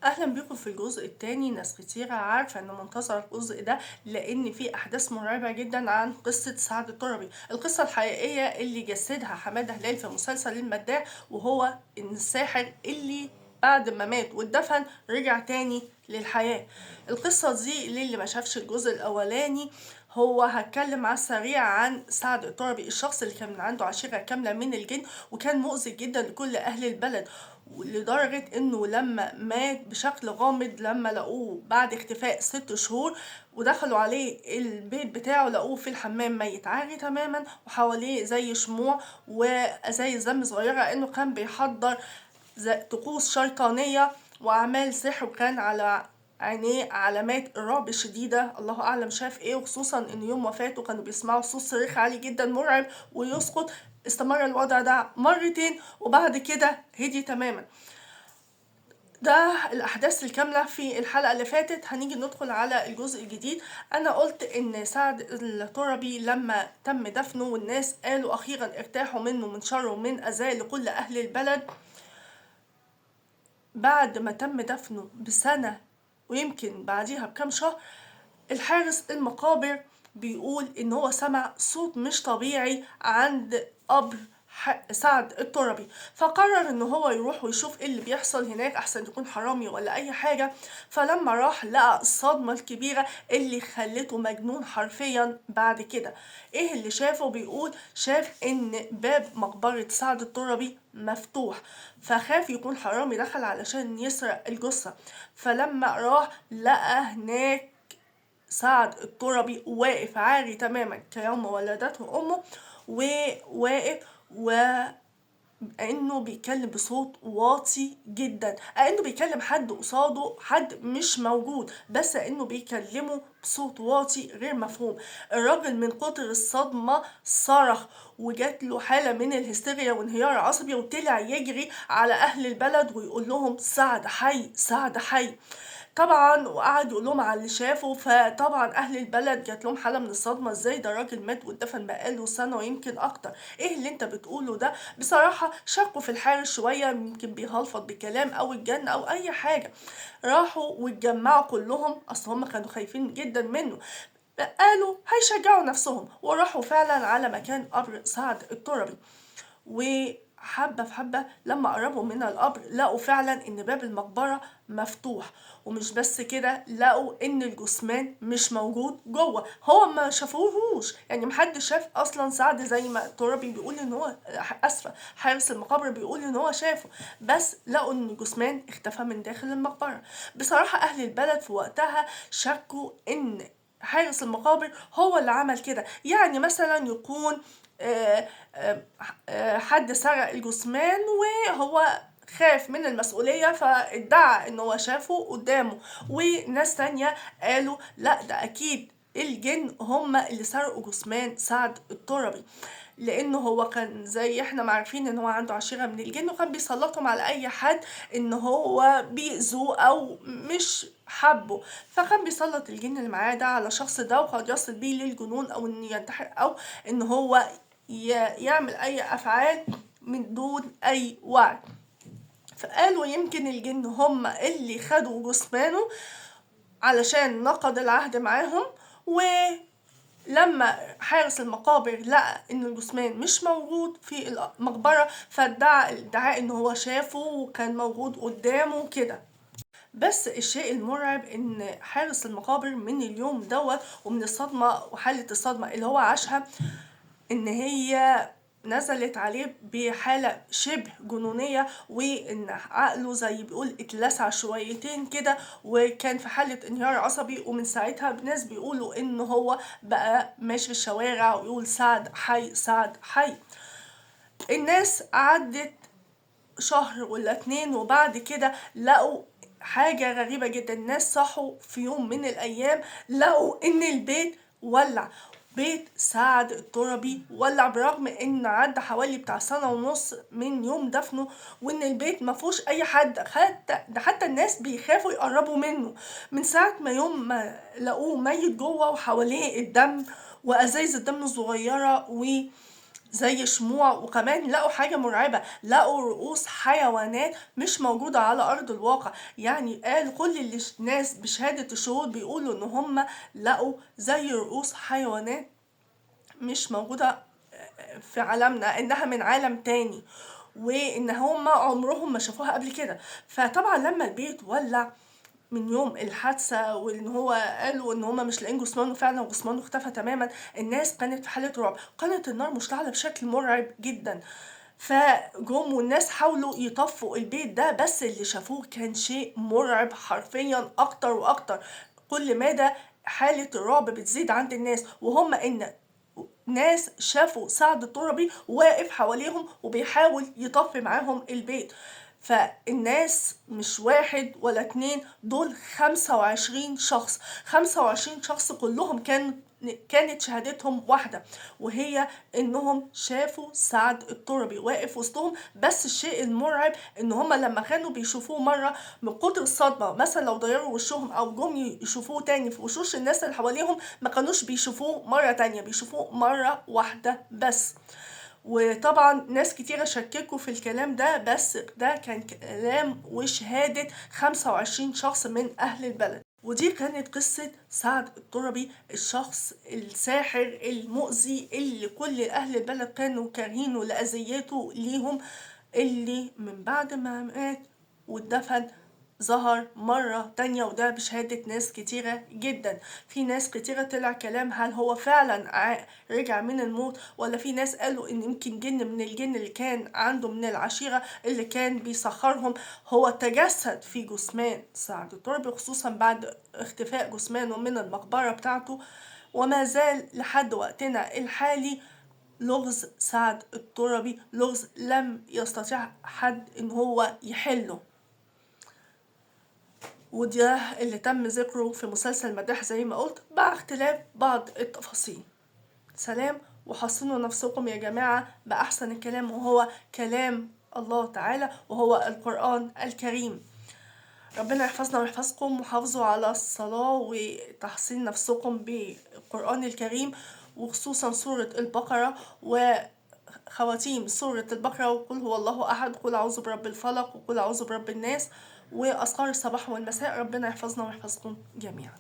اهلا بيكم في الجزء الثاني. ناس كتيرة عارفة ان منتظر الجزء ده لان في احداث مرعبة جدا عن قصة سعد التربي، القصة الحقيقية اللي جسدها حمادة هلال في مسلسل المداح، وهو ان الساحر اللي بعد ما مات واتدفن رجع تاني للحياة. القصة دي اللي ما شافش الجزء الاولاني، هو هتكلم على السريع عن سعد التربي، الشخص اللي كان عنده عشيرة كاملة من الجن وكان مؤذي جدا لكل أهل البلد، لدرجة انه لما مات بشكل غامض لما لقوه بعد اختفاء 6 شهور ودخلوا عليه البيت بتاعه لقوه في الحمام ميت عاري تماما، وحواليه زي شموع وزي زم صغيرة انه كان بيحضر طقوس شيطانية واعمال سحر، وكان على عينيه علامات الرعب الشديدة، الله أعلم شاف ايه، وخصوصا ان يوم وفاته كانوا بيسمعوا صوت صريخ عالي جدا مرعب ويسقط. استمر الوضع ده مرتين وبعد كده هدي تماما. ده الأحداث الكاملة في الحلقة اللي فاتت. هنيجي ندخل على الجزء الجديد. أنا قلت إن سعد التربي لما تم دفنه والناس قالوا أخيرا ارتاحوا منه من شره ومن أذاه لكل أهل البلد، بعد ما تم دفنه بسنة ويمكن بعديها بكام شهر، الحارس المقابر بيقول ان هو سمع صوت مش طبيعي عند قبر سعد التربي، فقرر ان هو يروح ويشوف ايه اللي بيحصل هناك احسن يكون حرامي ولا اي حاجة. فلما راح لقى الصدمة الكبيرة اللي خلته مجنون حرفيا. بعد كده ايه اللي شافه؟ بيقول شاف ان باب مقبرة سعد التربي مفتوح، فخاف يكون حرامي دخل علشان يسرق الجثة. فلما راح لقى هناك سعد التربي واقف عاري تماما كيوم ولدته امه، وواقف وانه بيتكلم بصوت واطي جدا، انه بيكلم حد قصاده، حد مش موجود، بس انه بيكلمه بصوت واطي غير مفهوم. الراجل من كتر الصدمة صرخ وجات له حالة من الهستيريا وانهيار عصبي، وطلع يجري على اهل البلد ويقول لهم سعد حي سعد حي طبعا، وقعد يقول لهم على اللي شافه. فطبعا اهل البلد جات لهم حاله من الصدمه، ازاي ده راجل مات واتدفن بقاله سنه ويمكن اكتر، ايه اللي انت بتقوله ده؟ بصراحه شكوا في الحارس شويه، يمكن بيهلفظ بكلام او الجن او اي حاجه. راحوا واتجمعوا كلهم، اصل هم كانوا خايفين جدا منه، قالوا هيشجعوا نفسهم وراحوا فعلا على مكان قبر سعد التربي. وحبة في حبة لما قربوا من القبر لقوا فعلا ان باب المقبرة مفتوح، ومش بس كده لقوا ان الجثمان مش موجود جوه. هو ما شافوهوش، يعني محدش شاف اصلا سعد زي ما الترابي بيقول ان هو، اسفة، حارس المقابر بيقول ان هو شافه، بس لقوا ان الجثمان اختفى من داخل المقبرة. بصراحة اهل البلد في وقتها شكوا ان حارس المقابر هو اللي عمل كده، يعني مثلا يكون آه، حد سرق الجثمان وهو خاف من المسؤولية فادعى ان هو شافه قدامه، وناس تانية قالوا لا ده اكيد الجن هم اللي سرقوا جثمان سعد التربي، لانه هو كان زي احنا ما عارفين ان هو عنده عشيرة من الجن وكان بيسلطهم على اي حد ان هو بيأذوه او مش حبه، فكان بيسلط الجن اللي معاه ده على الشخص ده، وقد يصل بيه للجنون او انه ينتحر او ان هو يعمل اي افعال من دون اي وعي. فقالوا يمكن الجن هم اللي خدوا جثمانه علشان نقض العهد معاهم. ولما حارس المقابر لقى ان الجثمان مش موجود في المقبرة فادعى ادعاء ان هو شافه وكان موجود قدامه كده. بس الشيء المرعب ان حارس المقابر من اليوم دوت ومن الصدمة وحالة الصدمة اللي هو عاشها، ان هي نزلت عليه بحالة شبه جنونية، وان عقله زي بيقول اتلسع شويتين كده وكان في حالة انهيار عصبي. ومن ساعتها ناس بيقولوا ان هو بقى ماشي في الشوارع ويقول سعد حي سعد حي. الناس عدت شهر ولا 2 وبعد كده لقوا حاجة غريبة جدا، الناس صحوا في يوم من الأيام لقوا إن البيت ولع، بيت سعد التربي ولع، برغم إن عدى حوالي بتاع سنة ونص من يوم دفنه، وإن البيت مفهوش أي حد، حتى الناس بيخافوا يقربوا منه من ساعة ما يوم ما لقوه ميت جوه وحواليه الدم وأزايز الدم الصغيرة زي شموع. وكمان لقوا حاجة مرعبة، لقوا رؤوس حيوانات مش موجودة على أرض الواقع. يعني قال كل الناس بشهادة الشهود بيقولوا إن هم لقوا زي رؤوس حيوانات مش موجودة في عالمنا، إنها من عالم تاني، وإن هم عمرهم ما شافوها قبل كده. فطبعا لما البيت ولع من يوم الحادثة، وان هو قالوا ان هما مش لاقيين جثمانه فعلا وجثمانه اختفى تماما، الناس كانت في حالة رعب. كانت النار مشتعلة بشكل مرعب جدا. فجم والناس حاولوا يطفوا البيت ده، بس اللي شافوه كان شيء مرعب حرفيا اكتر واكتر. كل مدى حالة الرعب بتزيد عند الناس، وهم ان ناس شافوا سعد التربي واقف حواليهم وبيحاول يطفي معاهم البيت. فالناس مش واحد ولا اتنين، دول 25 شخص. 25 شخص كلهم كانت شهادتهم واحدة، وهي انهم شافوا سعد التربي واقف وسطهم. بس الشيء المرعب ان هما لما كانوا بيشوفوه مرة، من كتر الصدمة مثلا لو ضيروا وشهم او جم يشوفوه تاني في وشوش الناس اللي حواليهم، ما كانوش بيشوفوه مرة تانية، بيشوفوه مرة واحدة بس. وطبعا ناس كتيرة شككوا في الكلام ده، بس ده كان كلام وشهادة 25 شخص من أهل البلد. ودي كانت قصة سعد التربي، الشخص الساحر المؤذي اللي كل أهل البلد كانوا كارهينه لأذيته ليهم، اللي من بعد ما مات واتدفن ظهر مرة تانية، وده بشهادة ناس كتيرة جدا. في ناس كتيرة طلع كلام هل هو فعلا رجع من الموت، ولا في ناس قالوا ان يمكن جن من الجن اللي كان عنده من العشيرة اللي كان بيسخرهم هو تجسد في جثمان سعد التربي، خصوصا بعد اختفاء جثمانه من المقبرة بتاعته. وما زال لحد وقتنا الحالي لغز سعد التربي لغز لم يستطيع حد ان هو يحله. وده اللي تم ذكره في مسلسل مداح زي ما قلت، مع اختلاف بعض التفاصيل. سلام، وحصنوا نفسكم يا جماعة بأحسن الكلام، وهو كلام الله تعالى، وهو القرآن الكريم. ربنا يحفظنا ويحفظكم، وحافظوا على الصلاة وتحصين نفسكم بالقرآن الكريم، وخصوصا سورة البقرة وخواتيم سورة البقرة، وقل هو الله أحد، قل أعوذ برب الفلق، وقل أعوذ برب الناس، وأذكار الصباح والمساء. ربنا يحفظنا ويحفظكم جميعا.